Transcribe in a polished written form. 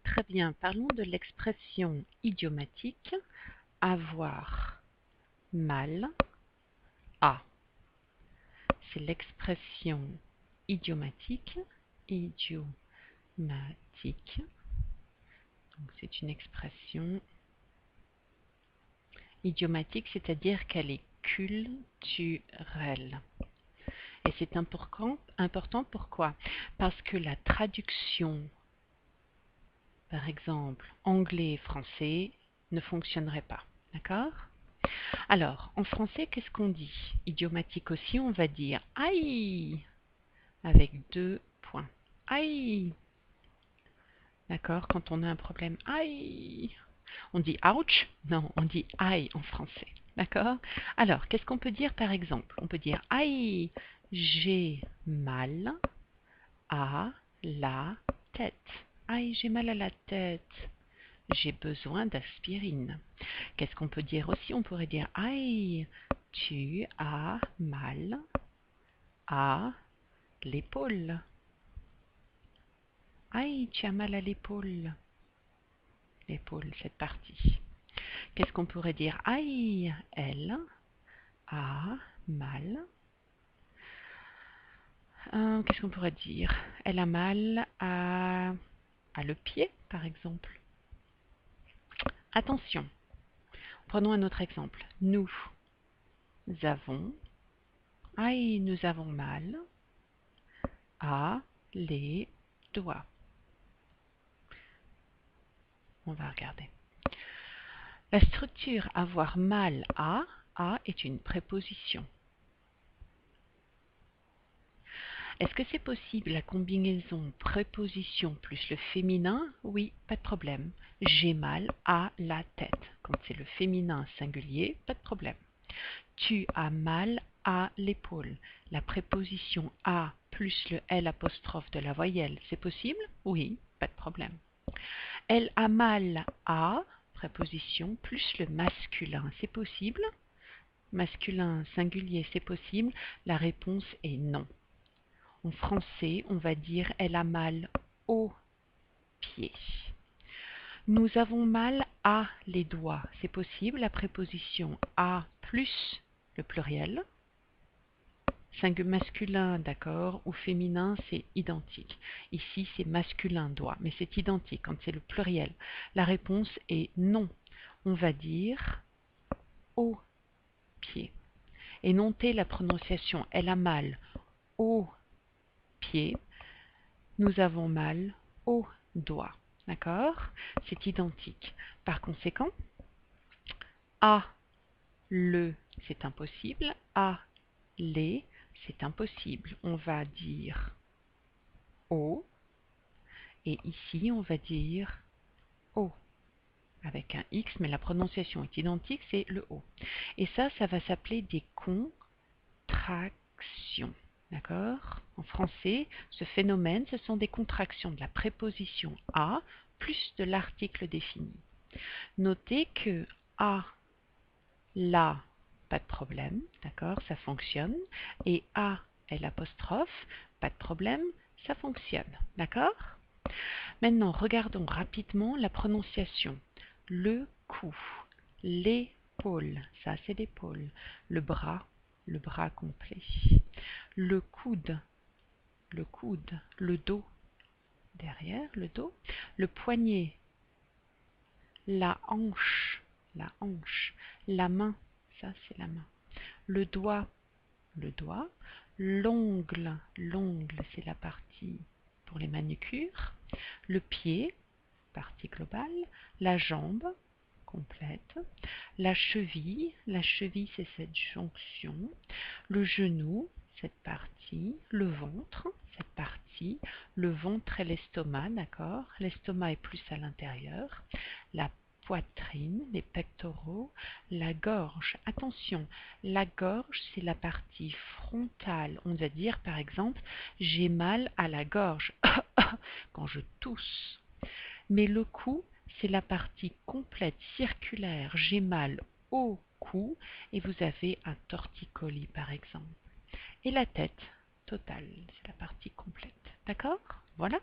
Très bien, parlons de l'expression idiomatique avoir mal à. C'est l'expression idiomatique. Idiomatique. Donc c'est une expression idiomatique, c'est-à-dire qu'elle est culturelle. Et c'est important pourquoi? Parce que la traduction, par exemple, anglais-français, ne fonctionnerait pas. D'accord? Alors, en français, qu'est-ce qu'on dit? Idiomatique aussi, on va dire aïe avec 2 points. Aïe. D'accord? Quand on a un problème, aïe. On dit ouch? Non, on dit aïe en français. D'accord? Alors, qu'est-ce qu'on peut dire par exemple? On peut dire aïe, j'ai mal à la tête. Aïe, j'ai mal à la tête. J'ai besoin d'aspirine. Qu'est-ce qu'on peut dire aussi? On pourrait dire aïe, tu as mal à l'épaule. Aïe, tu as mal à l'épaule. L'épaule, cette partie. Qu'est-ce qu'on pourrait dire? Aïe, elle a mal. Qu'est-ce qu'on pourrait dire? Elle a mal à le pied, par exemple. Attention, prenons un autre exemple. Nous avons, aïe, nous avons mal à les doigts. On va regarder. La structure avoir mal à est une préposition. Est-ce que c'est possible la combinaison préposition plus le féminin? Oui, pas de problème. J'ai mal à la tête. Quand c'est le féminin singulier, pas de problème. Tu as mal à l'épaule. La préposition à plus le L apostrophe de la voyelle, c'est possible? Oui, pas de problème. Elle a mal à, préposition, plus le masculin, c'est possible? Masculin singulier, c'est possible? La réponse est non. En français, on va dire elle a mal aux pieds. Nous avons mal à les doigts. C'est possible, la préposition à plus le pluriel. Singulier masculin, d'accord, ou féminin, c'est identique. Ici, c'est masculin doigt, mais c'est identique quand c'est le pluriel. La réponse est non. On va dire aux pieds. Et notez la prononciation, elle a mal aux pieds. Nous avons mal aux doigts. D'accord? C'est identique. Par conséquent, à le, c'est impossible. À les, c'est impossible. On va dire au. Et ici, on va dire O avec un X, mais la prononciation est identique, c'est le O. Et ça va s'appeler des contractions. D'accord? En français, ce phénomène, ce sont des contractions de la préposition à plus de l'article défini. Notez que à, là, pas de problème, d'accord, ça fonctionne. Et à, L apostrophe, pas de problème, ça fonctionne, d'accord? Maintenant, regardons rapidement la prononciation. Le cou, l'épaule, ça c'est l'épaule. Le bras complet. Le coude, le dos, derrière le dos. Le poignet, la hanche, la main, ça c'est la main. Le doigt, l'ongle, c'est la partie pour les manucures. Le pied, partie globale, la jambe complète, la cheville c'est cette jonction, le genou, cette partie, le ventre, cette partie, le ventre et l'estomac, d'accord? L'estomac est plus à l'intérieur, la poitrine, les pectoraux, la gorge. Attention, la gorge, c'est la partie frontale. On va dire par exemple, j'ai mal à la gorge quand je tousse. Mais le cou, c'est la partie complète circulaire. J'ai mal au cou et vous avez un torticolis par exemple. Et la tête totale, c'est la partie complète. D'accord? Voilà.